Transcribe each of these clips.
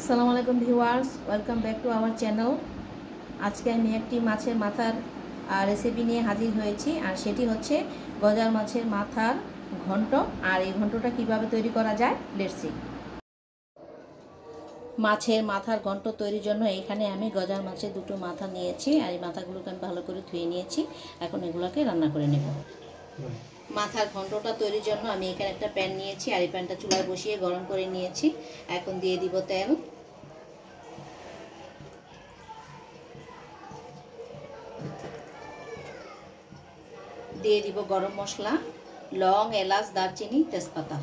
আসসালামু আলাইকুম viewers, welcome back to our channel. আজকে আমি একটি মাছের মাথার রেসিপি নিয়ে হাজির হয়েছি, আর সেটি হচ্ছে গজার মাছের মাথার ঘন্ট। আর এই ঘন্টটা কিভাবে তৈরি করা যায়, লেটস সি। মাছের মাথার ঘন্ট তৈরির জন্য এখানে আমি গজার মাছের দুটো মাথা নিয়েছি, আর এই মাথাগুলোকে আমি ভালো করে ধুয়ে নিয়েছি। এখন এগুলোকে রান্না করে নেব। মাথার ঘন্টটা তৈরির জন্য আমি এখানে একটা প্যান নিয়েছি, আর এই প্যানটা চুলায় বসিয়ে গরম করে নিয়েছি। এখন দিয়ে দিব তেল। দিয়ে দিব গরম মশলা, লং, এলাচ, দারচিনি, তেজপাতা।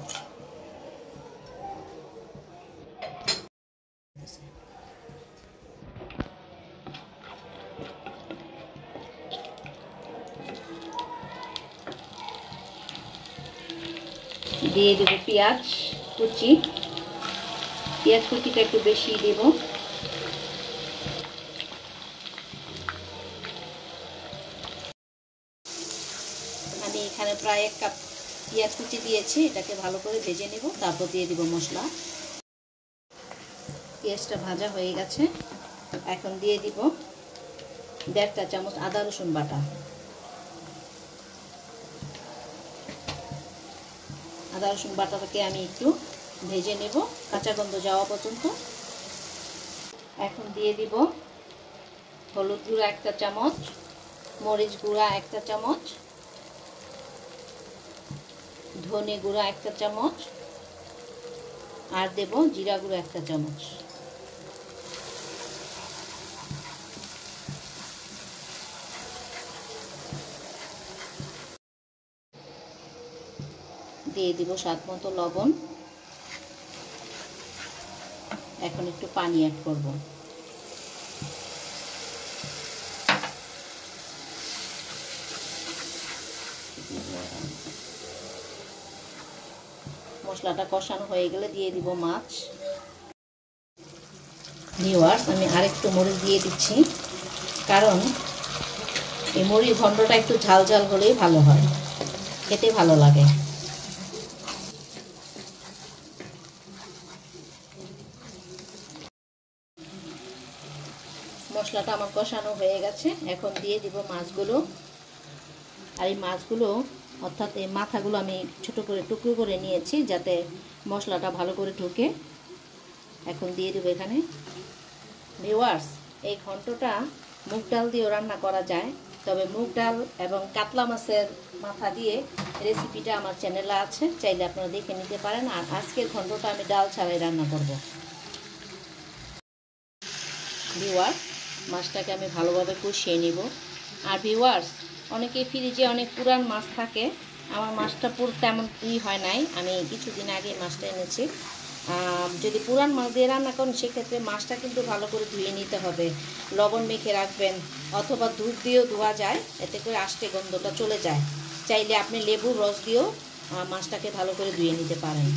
দিয়ে দেব পেঁয়াজ কুচি। পেঁয়াজ কুচিটা একটু বেশি দেব। আমি এখানে প্রায় 1 কাপ পেঁয়াজ কুচি দিয়েছি। এটাকে ভালো করে ভেজে নেব, তারপর দিয়ে দিব মশলা। পেঁয়াজটা ভাজা হয়ে গেছে। এখন দিয়ে দিব 1.5 চা চামচ আদা রসুন বাটা। আদা রসুন বাটাটাকে আমি একটু ভেজে নেব কাঁচা গন্ধ যাওয়া পর্যন্ত। এখন দিয়ে দিব হলুদ গুঁড়া 1 চা চামচ, মরিচ গুঁড়া 1 চা চামচ, ধনে গুঁড়া 1 চা চামচ, আর দেব জিরা গুঁড়া 1 চা চামচ। দিয়ে দিব স্বাদ মতো লবণ। এখন একটু পানি অ্যাড করব। মশলাটা কষানো হয়ে গেলে দিয়ে দিব মাছ। ভিউয়ার্স, আমি আরেকটু মরিচ দিয়ে দিচ্ছি, কারণ এই মুড়ির ঘন্টটা একটু ঝাল ঝাল হলেই ভালো হয়, খেতে ভালো লাগে। মশলাটা আমার কষানো হয়ে গেছে। এখন দিয়ে দিব মাছগুলো। আর এই মাছগুলো, অর্থাৎ এই মাথাগুলো আমি ছোট করে টুকরো করে নিয়েছি, যাতে মশলাটা ভালো করে ঢোকে। এখন দিয়ে দেবো এখানে। ভিউয়ার্স, এই ঘন্টটা মুগ ডাল দিয়েও রান্না করা যায়, তবে মুগ ডাল এবং কাতলা মাছের মাথা দিয়ে রেসিপিটা আমার চ্যানেলে আছে, চাইলে আপনারা দেখে নিতে পারেন। আর আজকের ঘন্টটা আমি ডাল ছাড়াই রান্না করব। ভিউয়ার্স, মাছটাকে আমি ভালোভাবে কষিয়ে নিব। আর ভিউয়ার্স, অনেকেই ফ্রিজে অনেক পুরান মাছ থাকে, আমার মাছটা পুরো তেমন হয় নাই। আমি কিছুদিন আগে মাছটা এনেছি। যদি পুরান মাছ দিয়ে রান্না করেন, সেক্ষেত্রে মাছটা কিন্তু ভালো করে ধুয়ে নিতে হবে, লবণ মেখে রাখবেন, অথবা দুধ দিয়েও ধোয়া যায়, এতে করে আষ্টে গন্ধটা চলে যায়। চাইলে আপনি লেবুর রস দিয়েও মাছটাকে ভালো করে ধুয়ে নিতে পারেন।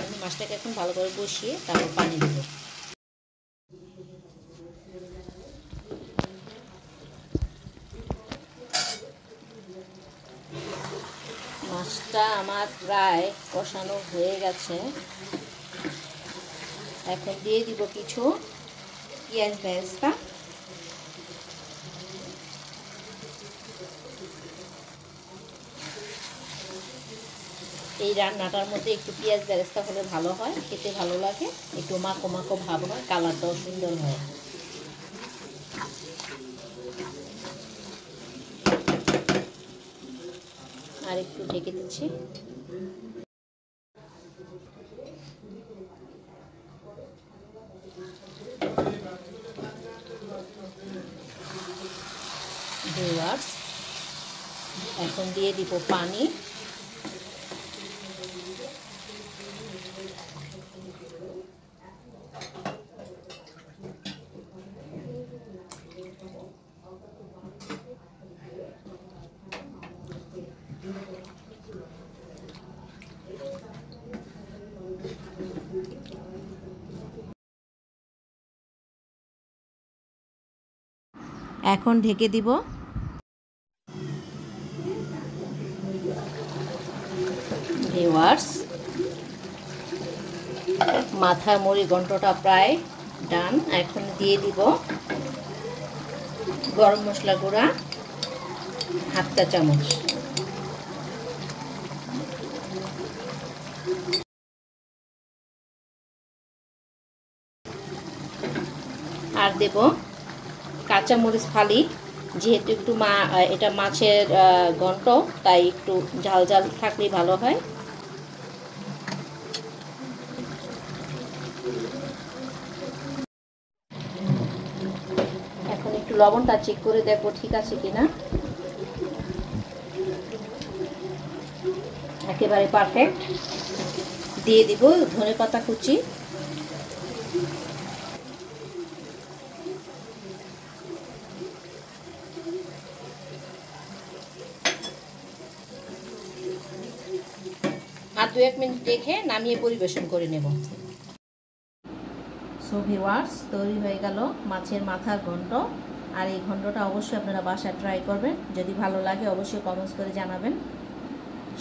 আমি মাছটাকে এখন ভালো করে কষিয়ে তারপর পানি দেব। মাছটা আমার প্রায় কষানো হয়ে গেছে। এখন দিয়ে দিব কিছু পেঁয়াজ বেরেস্তা। এই রান্নাটার মধ্যে একটু পেঁয়াজ বেরেস্তা হলে ভালো হয়, খেতে ভালো লাগে, একটু মাখো মাখো ভাব হয়, কালারটাও সুন্দর হয়। আর একটু ঢেকে দিচ্ছি। ভিউয়ার্স, এখন দিয়ে দিব পানি। এখন ঢেকে দিব। ভিউয়ার্স, মাথার মুড়ি ঘন্টটা প্রায় ডান। এখন দিয়ে দিব গরম মশলা গুঁড়া হাফ চা চামচ, আর দেব কাঁচামরিচ ফালি। যেহেতু একটু এটা মাছের ঘন্ট, তাই একটু ঝাল ঝাল থাকলেই ভালো হয়। এখন একটু লবণটা চেক করে দেখবো ঠিক আছে কিনা। একেবারে পারফেক্ট। দিয়ে দিব ধনেপাতা কুচি, আর 2-1 মিনিট রেখে নামিয়ে পরিবেশন করে নেব। সো ভিউয়ার্স, তৈরি হয়ে গেল মাছের মাথার ঘন্ট। আর এই ঘন্টটা অবশ্যই আপনারা বাসায় ট্রাই করবেন। যদি ভালো লাগে অবশ্যই কমেন্টস করে জানাবেন।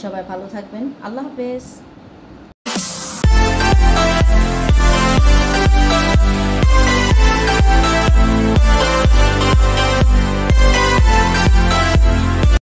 সবাই ভালো থাকবেন। আল্লাহ হাফেজ।